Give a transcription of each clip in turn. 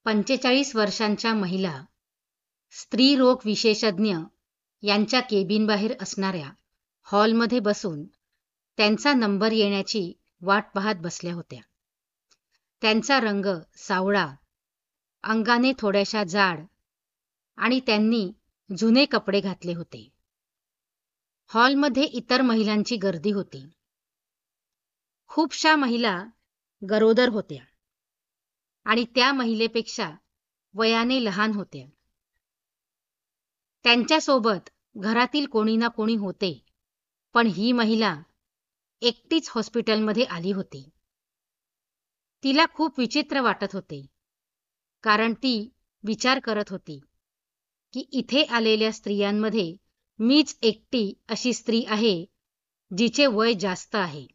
45 वर्षांच्या महिला स्त्रीरोग विशेषज्ञ यांच्या केबिनबाहेर असणाऱ्या हॉलमध्ये बसून त्यांचा नंबर येण्याची वाट पाहत बसल्या होत्या. त्यांचा रंग सावळा, अंगाने थोड्याशा जाड आणि त्यांनी जुने कपडे घातले होते. हॉलमध्ये इतर महिलांची गर्दी होती. खूपशा महिला गरोदर होत्या आणि त्या महिलेपेक्षा वयाने लहान होत्या. त्यांच्यासोबत घरातील कोणी ना कोणी होते, पण ही महिला एकटीच हॉस्पिटलमध्ये आली होती. तिला खूप विचित्र वाटत होते, कारण ती विचार करत होती की इथे आलेल्या स्त्रियांमध्ये मीच एकटी अशी स्त्री आहे जिचे वय जास्त आहे.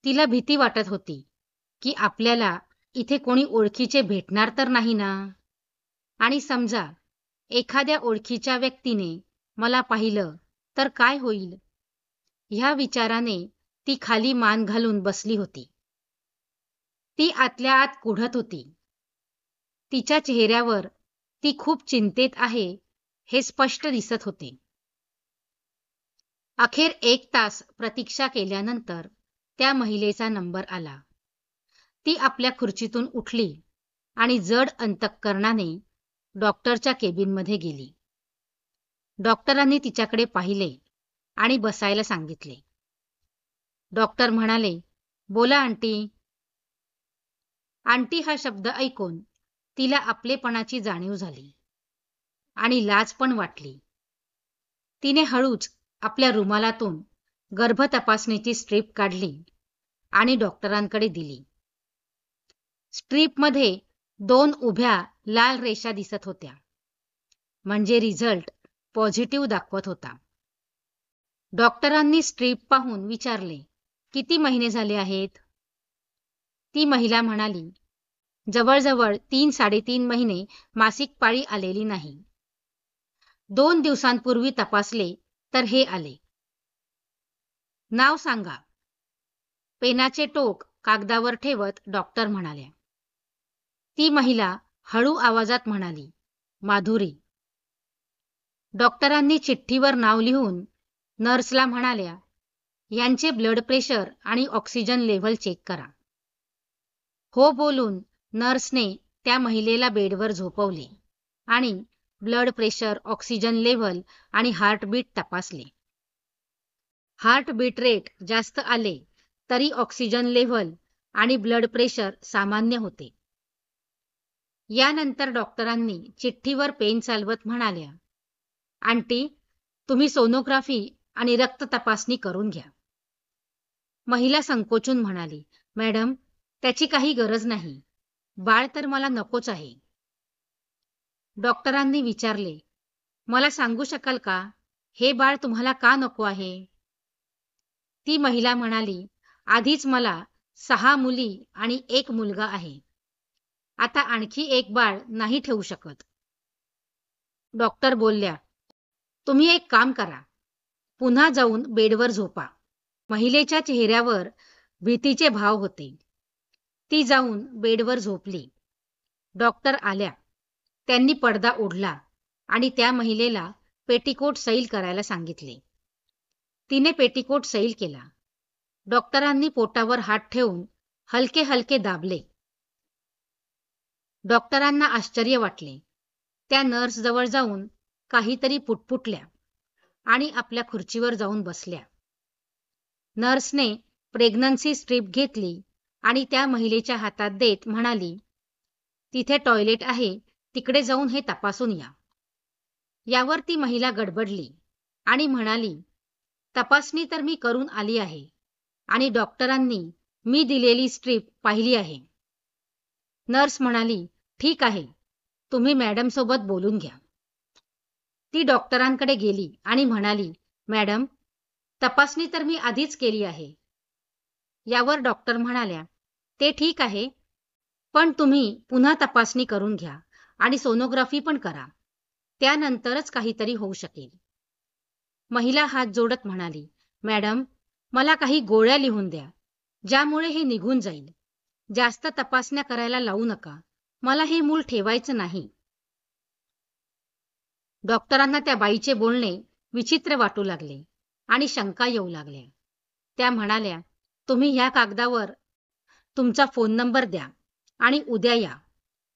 तिला भीती वाटत होती की आपल्याला इथे कोणी ओळखीचे भेटणार तर नाही ना, आणि समजा एखाद्या ओळखीच्या व्यक्तीने मला पाहिलं तर काय होईल. ह्या विचाराने ती खाली मान घालून बसली होती. ती आतल्या आत कुढत होती. तिच्या चेहऱ्यावर ती खूप चिंतेत आहे हे स्पष्ट दिसत होते. अखेर 1 तास प्रतीक्षा केल्यानंतर त्या महिलेचा नंबर आला. ती आपल्या खुर्चीतून उठली आणि जड अंतःकरणाने डॉक्टरच्या केबिनमध्ये गेली. डॉक्टरांनी तिच्याकडे पाहिले आणि बसायला सांगितले. डॉक्टर म्हणाले, बोला आंटी. आंटी हा शब्द ऐकून तिला आपलेपणाची जाणीव झाली आणि लाज पण वाटली. तिने हळूच आपल्या रुमालातून गर्भ तपासणीची स्ट्रीप काढली आणि डॉक्टरांकडे दिली. स्ट्रीपमध्ये 2 उभ्या लाल रेषा दिसत होत्या, म्हणजे रिझल्ट पॉझिटिव्ह दाखवत होता. डॉक्टरांनी स्ट्रीप पाहून विचारले, किती महिने झाले आहेत? ती महिला म्हणाली, जवळजवळ 3-3.5 महिने मासिक पाळी आलेली नाही. 2 दिवसांपूर्वी तपासले तर हे आले. नाव सांगा. पेनाचे टोक कागदावर ठेवत डॉक्टर म्हणाल्या. ती महिला हळू आवाजात म्हणाली, माधुरी. डॉक्टरांनी चिठ्ठीवर नाव लिहून नर्सला म्हणाल्या, यांचे ब्लड प्रेशर आणि ऑक्सिजन लेव्हल चेक करा. हो बोलून नर्सने त्या महिलेला बेडवर झोपवले आणि ब्लड प्रेशर, ऑक्सिजन लेव्हल आणि हार्टबीट तपासले. हार्टबीट रेट जास्त आले तरी ऑक्सिजन लेव्हल आणि ब्लड प्रेशर सामान्य होते. यानंतर डॉक्टरांनी चिठ्ठीवर पेन चालवत म्हणाल्या, आंटी, तुम्ही सोनोग्राफी आणि रक्त तपासणी करून घ्या. महिला संकोचून म्हणाली, मॅडम, त्याची काही गरज नाही. बाळ तर मला नकोच आहे. डॉक्टरांनी विचारले, मला सांगू शकाल का, हे बाळ तुम्हाला का नको आहे? ती महिला म्हणाली, आधीच मला 6 मुली आणि 1 मुलगा आहे. आता आणखी 1 बाळ नाही ठेवू शकत. डॉक्टर बोलल्या, तुम्ही एक काम करा, पुन्हा जाऊन बेडवर झोपा. महिलेच्या चेहऱ्यावर भीतीचे भाव होते. ती जाऊन बेडवर झोपली. डॉक्टर आल्या. त्यांनी पडदा ओढला आणि त्या महिलेला पेटिकोट सैल करायला सांगितले. तिने पेटिकोट सैल केला. डॉक्टरांनी पोटावर हात ठेवून हलके हलके दाबले. डॉक्टरांना आश्चर्य वाटले. त्या नर्स जवळ जाऊन काहीतरी पुटपुटल्या आणि आपल्या खुर्चीवर जाऊन बसल्या. नर्सने प्रेग्नन्सी स्ट्रीप घेतली आणि त्या महिलेच्या हातात देत म्हणाली, तिथे टॉयलेट आहे, तिकडे जाऊन हे तपासून या. यावर ती महिला गडबडली आणि म्हणाली, तपासणी तर मी करून आली आहे आणि डॉक्टरांनी मी दिलेली स्ट्रीप पाहिली आहे. नर्स म्हणाली, ठीक आहे, तुम्ही मॅडमसोबत बोलून घ्या. ती डॉक्टरांकडे गेली आणि म्हणाली, मॅडम, तपासणी तर मी आधीच केली आहे. यावर डॉक्टर म्हणाल्या, ते ठीक आहे, पण तुम्ही पुन्हा तपासणी करून घ्या आणि सोनोग्राफी पण करा. त्यानंतरच काहीतरी होऊ शकेल. महिला हात जोडत म्हणाली, मॅडम, मला काही गोळ्या लिहून द्या, ज्यामुळे हे निघून जाईल. जास्त तपासण्या करायला लावू नका. मला हे मूल ठेवायचं नाही. डॉक्टरांना त्या बाईचे बोलणे विचित्र वाटू लागले आणि शंका येऊ लागल्या. त्या म्हणाल्या, तुम्ही ह्या कागदावर तुमचा फोन नंबर द्या आणि उद्या या.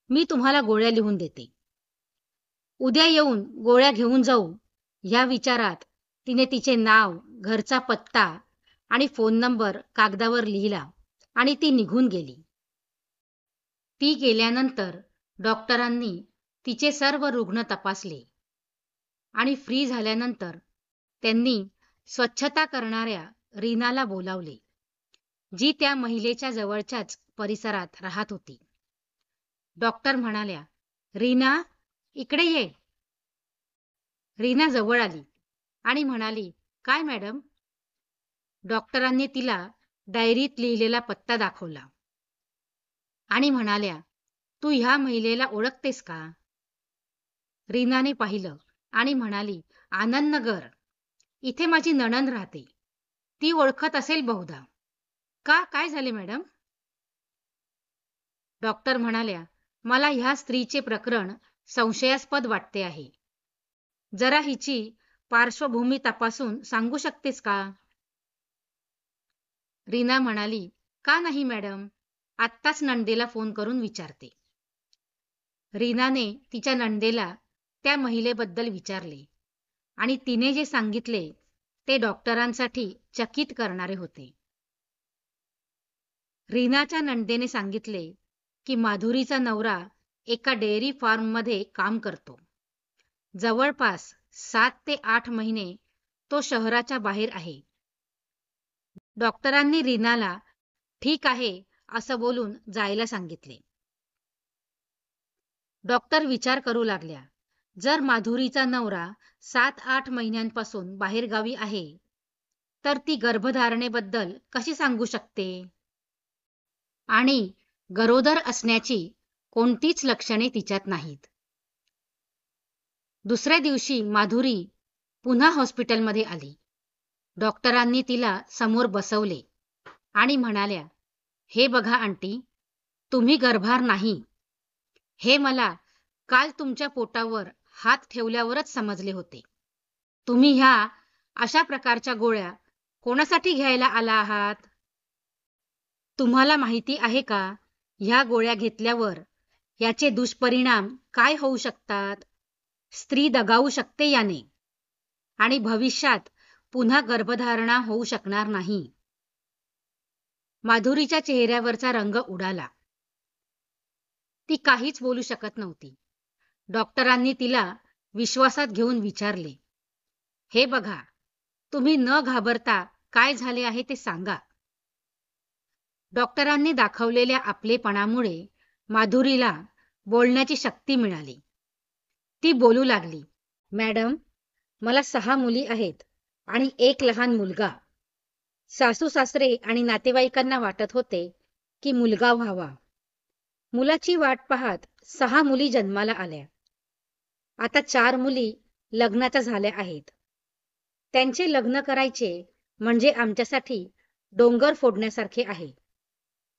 मी तुम्हाला गोळ्या लिहून देते. उद्या येऊन गोळ्या घेऊन जाऊ ह्या विचारात तिने तिचे नाव, घरचा पत्ता आणि फोन नंबर कागदावर लिहिला आणि ती निघून गेली. ती गेल्यानंतर डॉक्टरांनी तिचे सर्व रुग्ण तपासले आणि फ्री झाल्यानंतर त्यांनी स्वच्छता करणाऱ्या रीनाला बोलावले, जी त्या महिलेच्या जवळच्याच परिसरात राहत होती. डॉक्टर म्हणाल्या, रीना, इकडे ये. रीना जवळ आली आणि म्हणाली, काय मॅडम? डॉक्टरांनी तिला डायरीत लिहिलेला पत्ता दाखवला आणि म्हणाल्या, तू ह्या महिलेला ओळखतेस का? रीनाने पाहिलं आणि म्हणाली, आनंदनगर. इथे माझी नणंद राहते. ती ओळखत असेल बहुधा. का, काय झाले मॅडम? डॉक्टर म्हणाल्या, मला ह्या स्त्रीचे प्रकरण संशयास्पद वाटते आहे. जरा हिची पार्श्वभूमी तपासून सांगू शकतेस का? रीना म्हणाली, का नाही मॅडम, आत्ताच नंदेला फोन करून विचारते. रीनाने तिच्या नंदेला त्या महिलेबद्दल विचारले आणि तिने जे सांगितले ते डॉक्टरांसाठी चकित करणारे होते. रीनाच्या नंदेने सांगितले की माधुरीचा नवरा एका डेअरी फार्ममध्ये काम करतो. जवळपास 7 ते 8 महिने तो शहराच्या बाहेर आहे. डॉक्टरांनी रीनाला ठीक आहे असं बोलून जायला सांगितले. डॉक्टर विचार करू लागल्या, जर माधुरीचा नवरा 7-8 महिन्यांपासून बाहेरगावी आहे तर ती गर्भधारणेबद्दल कशी सांगू शकते? आणि गरोदर असण्याची कोणतीच लक्षणे तिच्यात नाहीत. दुसऱ्या दिवशी माधुरी पुन्हा हॉस्पिटलमध्ये आली. डॉक्टरांनी तिला समोर बसवले आणि म्हणाल्या, हे बघा आंटी, तुम्ही गर्भार नाही. हे मला काल तुमच्या पोटावर हात ठेवल्यावरच समजले होते. तुम्ही ह्या अशा प्रकारच्या गोळ्या कोणासाठी घ्यायला आला आहात? तुम्हाला माहिती आहे का ह्या गोळ्या घेतल्यावर याचे दुष्परिणाम काय होऊ शकतात? स्त्री दगावू शकते याने आणि भविष्यात पुन्हा गर्भधारणा होऊ शकणार नाही. माधुरीच्या चेहऱ्यावरचा रंग उडाला. ती काहीच बोलू शकत नव्हती. डॉक्टरांनी तिला विश्वासात घेऊन विचारले, हे बघा, तुम्ही न घाबरता काय झाले आहे ते सांगा. डॉक्टरांनी दाखवलेल्या आपलेपणामुळे माधुरीला बोलण्याची शक्ती मिळाली. ती बोलू लागली, मॅडम, मला 6 मुली आहेत आणि 1 लहान मुलगा. सासू सासरे आणि नातेवाईकांना वाटत होते की मुलगा व्हावा. मुलाची वाट पाहत 6 मुली जन्माला आल्या. आता 4 मुली लग्नाच्या झाल्या आहेत. त्यांचे लग्न करायचे म्हणजे आमच्यासाठी डोंगर फोडण्यासारखे आहे.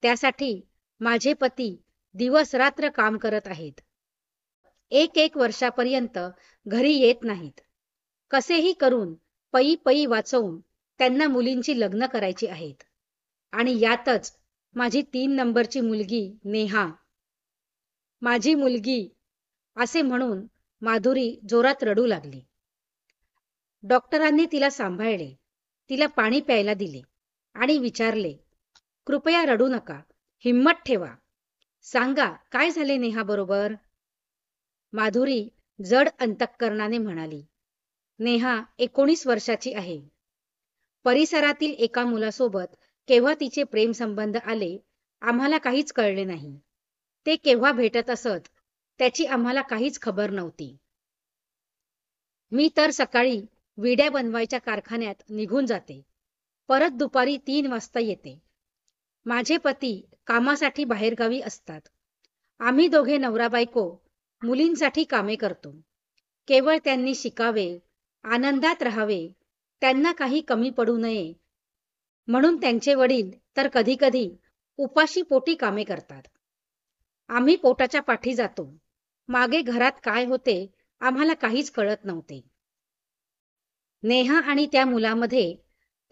त्यासाठी माझे पती दिवस रात्र काम करत आहेत. 1-1 वर्षापर्यंत घरी येत नाहीत. कसेही करून पै पै वाचवून त्यांना मुलींची लग्न करायची आहेत. आणि यातच माझी 3 नंबरची मुलगी नेहा. माझी मुलगी असे म्हणून माधुरी जोरात रडू लागली. डॉक्टरांनी तिला सांभाळले, तिला पाणी प्यायला दिले आणि विचारले, कृपया रडू नका, हिम्मत ठेवा. सांगा, काय झाले नेहा बरोबर? माधुरी जड अंतःकरणाने म्हणाली, नेहा 19 वर्षाची आहे. परिसरातील एका मुलासोबत केव्हा तिचे प्रेमसंबंध आले आम्हाला काहीच कळले नाही. ते केव्हा भेटत असत त्याची आम्हाला काहीच खबर नव्हती. मी तर सकाळी विड्या बनवायच्या कारखान्यात निघून जाते. परत दुपारी 3 वाजता येते. माझे पती कामासाठी बाहेरगावी असतात. आम्ही दोघे नवरा बायको मुलींसाठी कामे करतो. केवळ त्यांनी शिकावे, आनंदात राहावे, त्यांना काही कमी पडू नये म्हणून त्यांचे वडील तर कधी-कधी उपाशी पोटी कामे करतात. आम्ही पोटाच्या पाठी जातो. मागे घरात काय होते आम्हाला काहीच कळत नव्हते. नेहा आणि त्या मुलामध्ये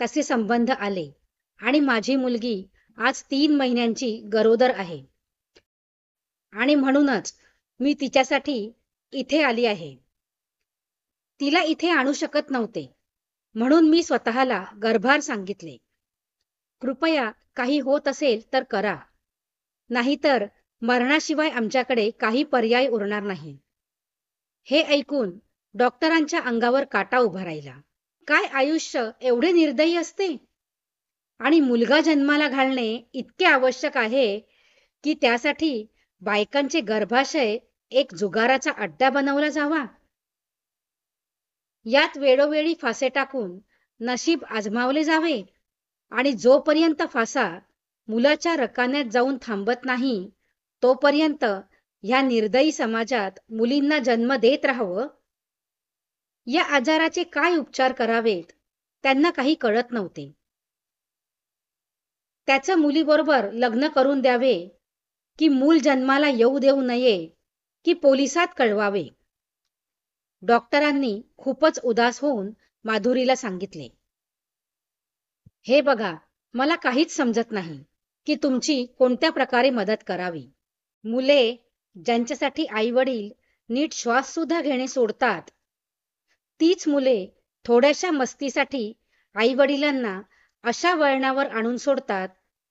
तसे संबंध आले आणि माझी मुलगी आज 3 महिन्यांची गरोदर आहे. आणि म्हणूनच मी तिच्यासाठी इथे आली आहे. तिला इथे आणू शकत नव्हते, म्हणून मी स्वतःला गर्भार सांगितले. कृपया काही होत असेल तर करा, नाहीतर मरणाशिवाय आमच्याकडे काही पर्याय उरणार नाही. हे ऐकून डॉक्टरांच्या अंगावर काटा उभा राहिला. काय आयुष्य एवढे निर्दयी असते? आणि मुलगा जन्माला घालणे इतके आवश्यक आहे की त्यासाठी बायकांचे गर्भाशय एक जुगाराचा अड्डा बनवला जावा. यात वेळोवेळी फासे टाकून नशीब आजमावले जावे आणि जोपर्यंत फासा मुलाच्या रकान्यात जाऊन थांबत नाही तोपर्यंत ह्या निर्दयी समाजात मुलींना जन्म देत राहावं. या आजाराचे काय उपचार करावेत त्यांना काही कळत नव्हते. त्याचं मुलीबरोबर लग्न करून द्यावे की मूल जन्माला येऊ देऊ नये की पोलिसात कळवावे. डॉक्टरांनी खूपच उदास होऊन माधुरीला सांगितले, हे बघा, मला काहीच समजत नाही की तुमची कोणत्या प्रकारे मदत करावी. मुले ज्यांच्यासाठी आईवडील नीट श्वास सुद्धा घेणे सोडतात, तीच मुले थोड्याशा मस्तीसाठी आईवडिलांना अशा वळणावर आणून सोडतात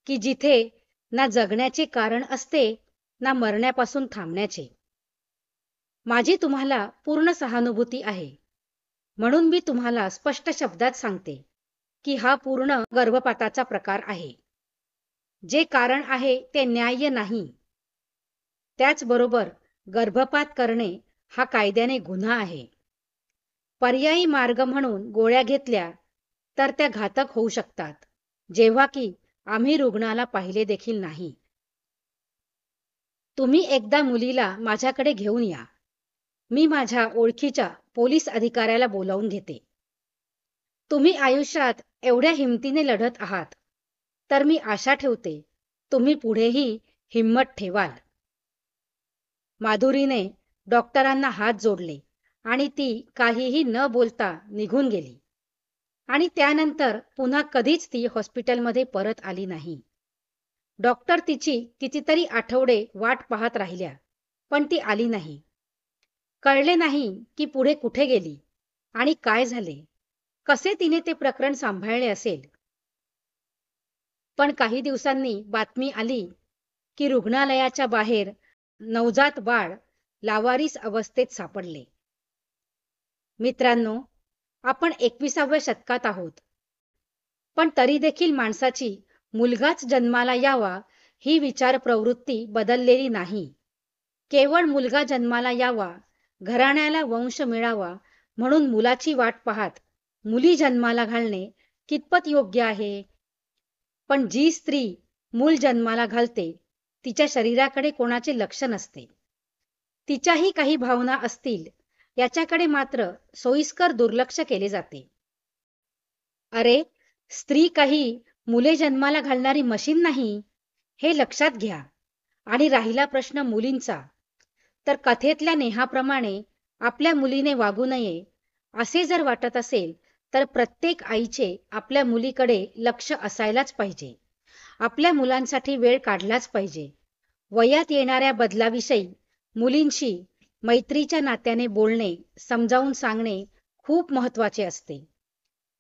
की जिथे ना जगण्याचे कारण असते ना मरण्यापासून थांबण्याचे. माझी तुम्हाला पूर्ण सहानुभूती आहे, म्हणून मी तुम्हाला स्पष्ट शब्दात सांगते की हा पूर्ण गर्भपाताचा प्रकार आहे. जे कारण आहे ते न्याय्य नाही. त्याचबरोबर गर्भपात करणे हा कायद्याने गुन्हा आहे. पर्यायी मार्ग म्हणून गोळ्या घेतल्या तर त्या घातक होऊ शकतात, जेव्हा की आम्ही रुग्णाला पाहिले देखील नाही. तुम्ही एकदा मुलीला माझ्याकडे घेऊन या. मी माझ्या ओळखीच्या पोलीस अधिकाऱ्याला बोलावून घेते. तुम्ही आयुष्यात एवढ्या हिमतीने लढत आहात, तर मी आशा ठेवते तुम्ही पुढेही हिम्मत ठेवाल. माधुरीने डॉक्टरांना हात जोडले आणि ती काहीही न बोलता निघून गेली. आणि त्यानंतर पुन्हा कधीच ती हॉस्पिटलमध्ये परत आली नाही. डॉक्टर तिची कितीतरी आठवडे वाट पाहत राहिल्या, पण ती आली नाही. कळले नाही की पुढे कुठे गेली आणि काय झाले, कसे तिने ते प्रकरण सांभाळले असेल. पण काही दिवसांनी बातमी आली की रुग्णालयाच्या बाहेर नवजात बाळ लावारिस अवस्थेत सापडले. मित्रांनो, आपण 21व्या शतकात आहोत, पण तरी देखील माणसाची मुलगाच जन्माला यावा ही विचार प्रवृत्ती बदललेली नाही. केवळ मुलगा जन्माला यावा, घराण्याला वंश मिळावा म्हणून मुलाची वाट पाहत मुली जन्माला घालणे कितपत योग्य आहे? पण जी स्त्री मूल जन्माला घालते तिच्या शरीराकडे कोणाचे लक्ष नसते. तिच्याही काही भावना असतील याच्याकडे मात्र सोयीस्कर दुर्लक्ष केले जाते. अरे, स्त्री काही मुले जन्माला घालणारी मशीन नाही, हे लक्षात घ्या. आणि राहिला प्रश्न मुलींचा, तर कथेतल्या नेहाप्रमाणे आपल्या मुलीने वागू नये असे जर वाटत असेल तर प्रत्येक आईचे आपल्या मुलीकडे लक्ष असायलाच पाहिजे. आपल्या मुलांसाठी वेळ काढलाच पाहिजे. वयात येणाऱ्या बदलाविषयी मुलींशी मैत्रीच्या नात्याने बोलणे, समजावून सांगणे खूप महत्त्वाचे असते.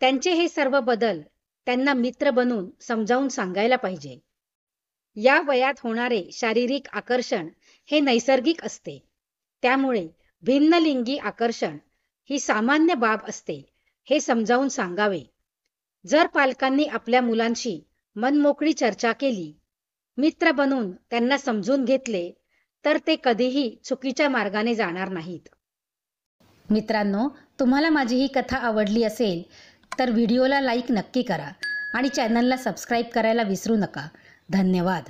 त्यांचे हे सर्व बदल त्यांना मित्र बनून समजावून सांगायला पाहिजे. या वयात होणारे शारीरिक आकर्षण हे नैसर्गिक असते, त्यामुळे भिन्नलिंगी आकर्षण ही सामान्य बाब असते हे समजावून सांगावे. जर पालकांनी आपल्या मुलांशी मनमोकळी चर्चा केली, मित्र बनून त्यांना समजून घेतले, तर ते कधीही चुकीच्या मार्गाने जाणार नाहीत. मित्रांनो, तुम्हाला माझी ही कथा आवडली असेल तर व्हिडिओला लाईक नक्की करा आणि चॅनलला सबस्क्राईब करायला विसरू नका. धन्यवाद.